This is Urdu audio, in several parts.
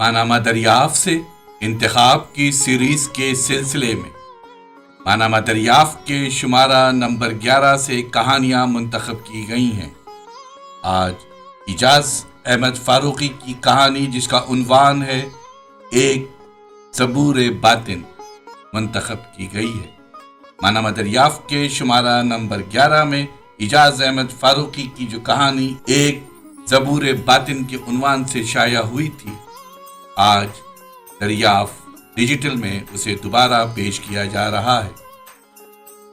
ماہنامہ دریافت سے انتخاب کی سیریز کے سلسلے میں ماہنامہ دریافت کے شمارہ نمبر 11 سے کہانیاں منتخب کی گئی ہیں۔ آج اعجاز احمد فاروقی کی کہانی جس کا عنوان ہے ایک زبور باطن منتخب کی گئی ہے۔ ماہنامہ دریافت کے شمارہ نمبر 11 میں اعجاز احمد فاروقی کی جو کہانی ایک زبور باطن کے عنوان سے شائع ہوئی تھی، آج دریافت ڈیجیٹل میں اسے دوبارہ پیش کیا جا رہا ہے۔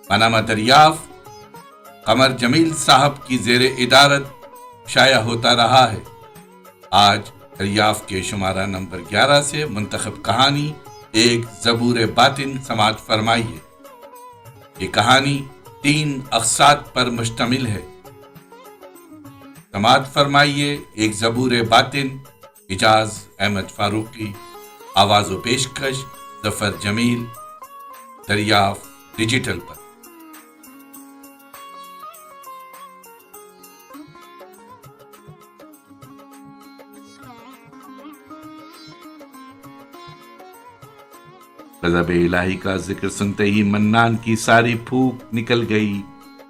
ماہنامہ دریافت قمر جمیل صاحب کی زیر ادارت شائع ہوتا رہا ہے۔ آج دریافت کے شمارہ نمبر 11 سے منتخب کہانی ایک زبور باطن سماعت فرمائیے۔ یہ کہانی 3 اقساط پر مشتمل ہے۔ سماعت فرمائیے ایک زبور باطن، اعجاز احمد فاروقی، آواز و پیشکش ظفر جمیل، دریافت ڈیجیٹل پر۔ غضب الہی کا ذکر سنتے ہی منان کی ساری پھوک نکل گئی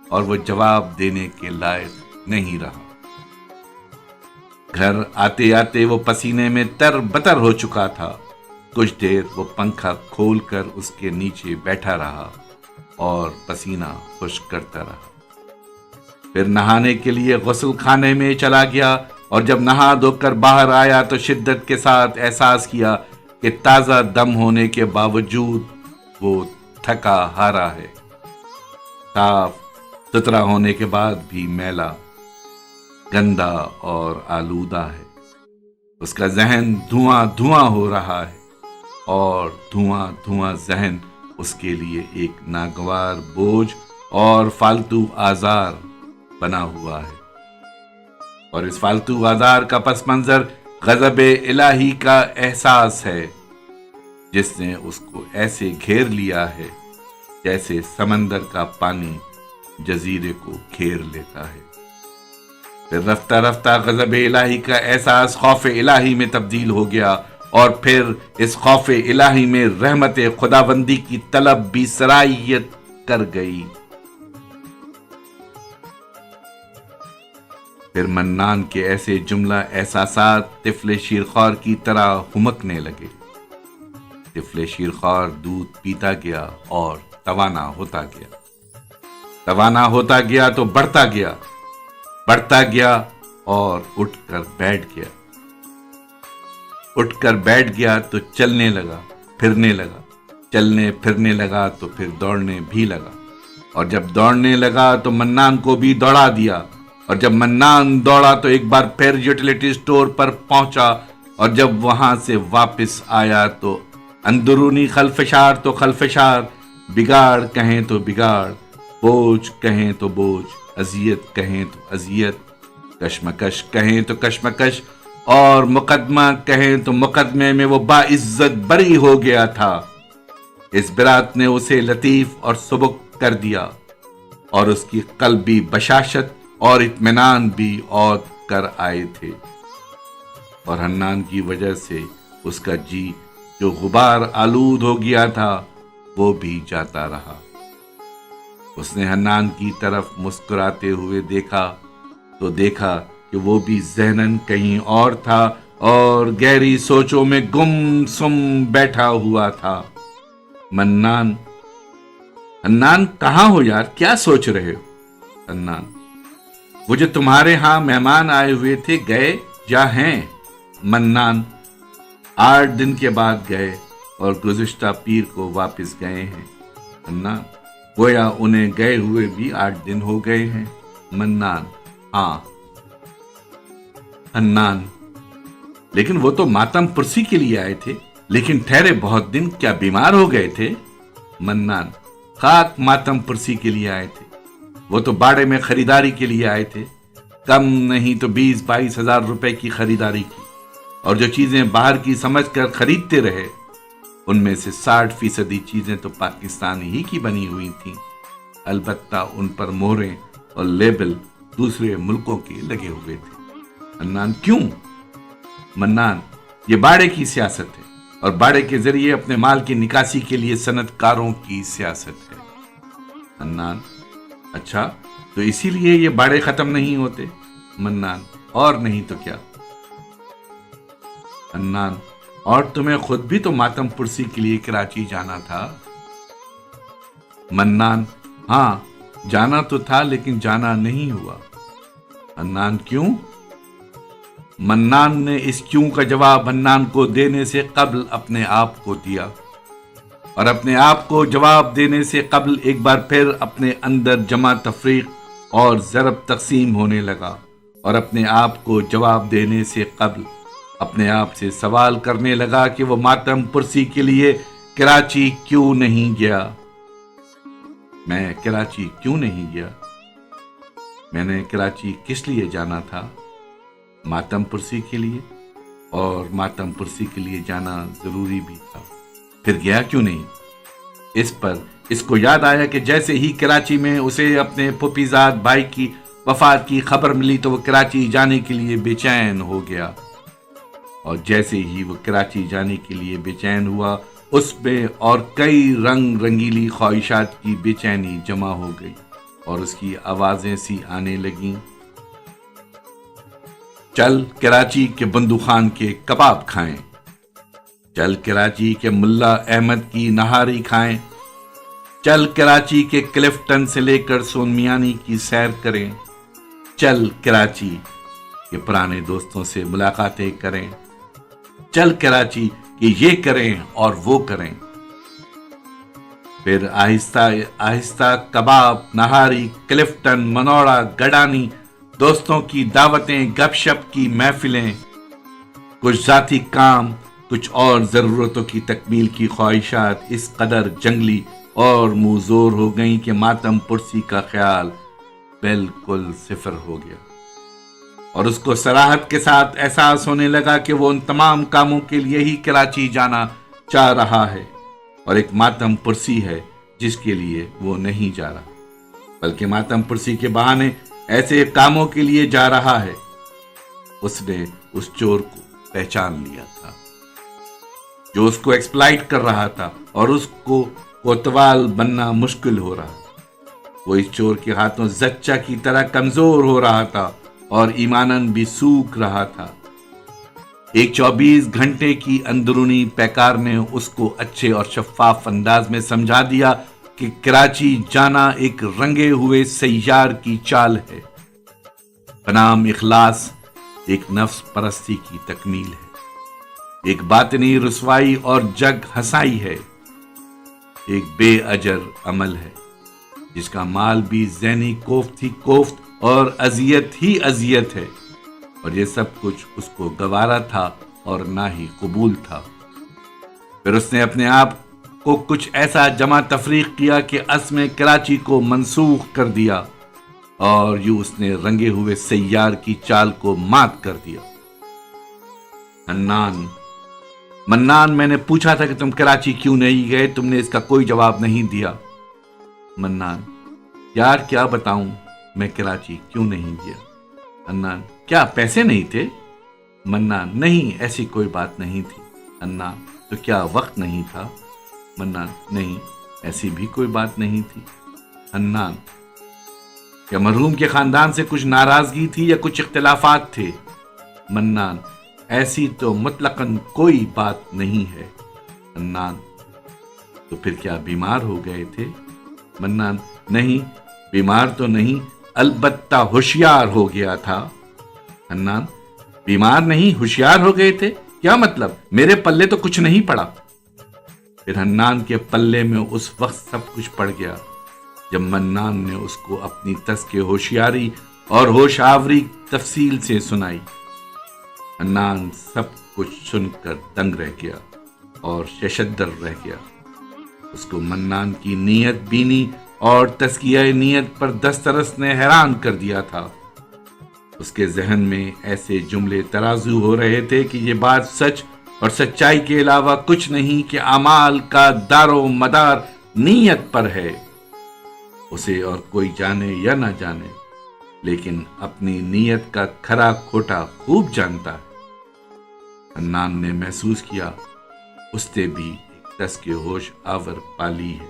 اور وہ جواب دینے کے لائق نہیں رہا۔ گھر آتے آتے وہ پسینے میں تر بتر ہو چکا تھا۔ کچھ دیر وہ پنکھا کھول کر اس کے نیچے بیٹھا رہا اور پسینہ خشک کرتا رہا۔ پھر نہانے کے لیے غسل خانے میں چلا گیا اور جب نہا دھو کر باہر آیا تو شدت کے ساتھ احساس کیا کہ تازہ دم ہونے کے باوجود وہ تھکا ہارا ہے، صاف ستھرا ہونے کے بعد بھی میلا، گندا اور آلودہ ہے۔ اس کا ذہن دھواں دھواں ہو رہا ہے اور دھواں دھواں ذہن اس کے لیے ایک ناگوار بوجھ اور فالتو آزار بنا ہوا ہے، اور اس فالتو آزار کا پس منظر غضب الہی کا احساس ہے جس نے اس کو ایسے گھیر لیا ہے جیسے سمندر کا پانی جزیرے کو گھیر لیتا ہے۔ پھر رفتہ رفتہ غضب الہی کا احساس خوف الہی میں تبدیل ہو گیا اور پھر اس خوف الہی میں رحمت خداوندی کی طلب بھی سرایت کر گئی۔ پھر منان کے ایسے جملہ احساسات طفل شیرخوار کی طرح ہمکنے لگے۔ طفل شیرخوار دودھ پیتا گیا اور توانا ہوتا گیا، توانا ہوتا گیا تو بڑھتا گیا، بڑھتا گیا اور اٹھ کر بیٹھ گیا، اٹھ کر بیٹھ گیا تو چلنے لگا، پھرنے لگا، چلنے پھرنے لگا تو پھر دوڑنے بھی لگا، اور جب دوڑنے لگا تو منان کو بھی دوڑا دیا، اور جب منان دوڑا تو ایک بار پھر یوٹیلیٹی سٹور پر پہنچا، اور جب وہاں سے واپس آیا تو اندرونی خلفشار تو خلفشار، بگاڑ کہیں تو بگاڑ، بوجھ کہیں تو بوجھ، اذیت کہیں تو اذیت، کشمکش کہیں تو کشمکش، اور مقدمہ کہیں تو مقدمے میں وہ باعزت بری ہو گیا تھا۔ اس برات نے اسے لطیف اور سبک کر دیا اور اس کی قلبی بشاشت اور اطمینان بھی عود کر آئے تھے، اور حنان کی وجہ سے اس کا جی جو غبار آلود ہو گیا تھا وہ بھی جاتا رہا۔ اس نے حنان کی طرف مسکراتے ہوئے دیکھا تو دیکھا کہ وہ بھی ذہناً کہیں اور تھا اور گہری سوچوں میں گم سم بیٹھا ہوا تھا۔ منان، حنان کہاں ہو یار، کیا سوچ رہے ہو؟ حنان، وہ جو تمہارے ہاں مہمان آئے ہوئے تھے گئے یا ہیں؟ منان، 8 دن کے بعد گئے اور گزشتہ پیر کو واپس گئے ہیں۔ حنان، گویا انہیں گئے ہوئے بھی 8 دن ہو گئے ہیں۔ منان، ہاں۔ حنان، لیکن وہ تو ماتم پرسی کے لیے آئے تھے، لیکن ٹھہرے بہت دن، کیا بیمار ہو گئے تھے؟ منان، خاک ماتم پرسی کے لیے آئے تھے، وہ تو باڑے میں خریداری کے لیے آئے تھے، کم نہیں تو 20-22 ہزار روپے کی خریداری کی، اور جو چیزیں باہر کی سمجھ کر خریدتے رہے ان میں سے 60% چیزیں تو پاکستانی ہی کی بنی ہوئی تھیں، البتہ ان پر مہریں اور لیبل دوسرے ملکوں کے لگے ہوئے تھے۔ منان، کیوں؟ منان، یہ باڑے کی سیاست ہے اور باڑے کے ذریعے اپنے مال کی نکاسی کے لیے صنعت کاروں کی سیاست ہے۔ حنان: اچھا، تو اسی لیے یہ باڑے ختم نہیں ہوتے؟ منان: اور نہیں تو کیا۔ حنان: اور تمہیں خود بھی تو ماتم پرسی کے لیے کراچی جانا تھا؟ منان: ہاں جانا تو تھا، لیکن جانا نہیں ہوا۔ حنان: کیوں؟ منان نے اس کیوں کا جواب حنان کو دینے سے قبل اپنے آپ کو دیا، اور اپنے آپ کو جواب دینے سے قبل ایک بار پھر اپنے اندر جمع تفریق اور ضرب تقسیم ہونے لگا، اور اپنے آپ کو جواب دینے سے قبل اپنے آپ سے سوال کرنے لگا کہ وہ ماتم پرسی کے لیے کراچی کیوں نہیں گیا؟ میں کراچی کیوں نہیں گیا؟ میں نے کراچی کس لیے جانا تھا؟ ماتم پرسی کے لیے، اور ماتم پرسی کے لیے جانا ضروری بھی تھا، پھر گیا کیوں نہیں؟ اس پر اس کو یاد آیا کہ جیسے ہی کراچی میں اسے اپنے پھوپھیزاد بھائی کی وفات کی خبر ملی تو وہ کراچی جانے کے لیے بے چین ہو گیا، اور جیسے ہی وہ کراچی جانے کے لیے بے چین ہوا، اس میں اور کئی رنگ رنگیلی خواہشات کی بے چینی جمع ہو گئی، اور اس کی آوازیں سی آنے لگیں: چل کراچی کے بندو خان کے کباب کھائیں، چل کراچی کے ملا احمد کی نہاری کھائیں، چل کراچی کے کلفٹن سے لے کر سون میانی کی سیر کریں، چل کراچی کے پرانے دوستوں سے ملاقاتیں کریں، چل کراچی کہ یہ کریں اور وہ کریں۔ پھر آہستہ آہستہ کباب، نہاری، کلفٹن، منوڑا، گڈانی، دوستوں کی دعوتیں، گپ شپ کی محفلیں، کچھ ذاتی کام، کچھ اور ضرورتوں کی تکمیل کی خواہشات اس قدر جنگلی اور موزور ہو گئیں کہ ماتم پرسی کا خیال بالکل صفر ہو گیا، اور اس کو صراحت کے ساتھ احساس ہونے لگا کہ وہ ان تمام کاموں کے لیے ہی کراچی جانا چاہ رہا ہے، اور ایک ماتم پرسی ہے جس کے لیے وہ نہیں جا رہا، بلکہ ماتم پرسی کے بہانے ایسے کاموں کے لیے جا رہا ہے۔ اس نے اس چور کو پہچان لیا تھا جو اس کو ایکسپلائٹ کر رہا تھا، اور اس کو کوتوال بننا مشکل ہو رہا تھا۔ وہ اس چور کے ہاتھوں زچہ کی طرح کمزور ہو رہا تھا اور ایماناً بھی سوکھ رہا تھا۔ ایک 24 گھنٹے کی اندرونی پیکار نے اس کو اچھے اور شفاف انداز میں سمجھا دیا کہ کراچی جانا ایک رنگے ہوئے سیار کی چال ہے، بنام اخلاص ایک نفس پرستی کی تکمیل ہے، ایک باطنی رسوائی اور جگ ہنسائی ہے، ایک بے اجر عمل ہے جس کا مال بھی ذہنی کوفت ہی کوفت اور اذیت ہی اذیت ہے، اور یہ سب کچھ اس کو گوارا تھا اور نہ ہی قبول تھا۔ پھر اس نے اپنے آپ کو کچھ ایسا جمع تفریق کیا کہ عزم کراچی کو منسوخ کر دیا، اور یوں اس نے رنگے ہوئے سیار کی چال کو مات کر دیا۔ منان: میں نے پوچھا تھا کہ تم کراچی کیوں نہیں گئے، تم نے اس کا کوئی جواب نہیں دیا۔ منان: یار کیا بتاؤں میں کراچی کیوں نہیں گیا۔ حنان: کیا پیسے نہیں تھے؟ منان: نہیں، ایسی کوئی بات نہیں تھی۔ حنان: تو کیا وقت نہیں تھا؟ منان: نہیں، ایسی بھی کوئی بات نہیں تھی۔ حنان: کیا مرحوم کے خاندان سے کچھ ناراضگی تھی یا کچھ اختلافات تھے؟ منان: ایسی تو مطلقاً کوئی بات نہیں ہے۔ حنان: تو پھر کیا بیمار ہو گئے تھے؟ منان: نہیں، بیمار تو نہیں، البتہ ہوشیار ہو گیا تھا۔ حنان: بیمار نہیں، ہوشیار ہو گئے تھے، کیا مطلب؟ میرے پلے تو کچھ نہیں پڑا۔ پھر حنان کے پلے میں اس وقت سب کچھ پڑ گیا جب منان نے اس کو اپنی تذکرے ہوشیاری اور ہوش آوری تفصیل سے سنائی۔ حنان سب کچھ سن کر دنگ رہ گیا اور ششدر رہ گیا۔ اس کو منان کی نیت بینی اور تزکیہ نیت پر دسترس نے حیران کر دیا تھا۔ اس کے ذہن میں ایسے جملے ترازو ہو رہے تھے کہ یہ بات سچ اور سچائی کے علاوہ کچھ نہیں کہ اعمال کا دار و مدار نیت پر ہے۔ اسے اور کوئی جانے یا نہ جانے، لیکن اپنی نیت کا کھرا کھوٹا خوب جانتا ہے۔ حنان نے محسوس کیا اس نے بھی دس کے ہوش آور پالی ہے.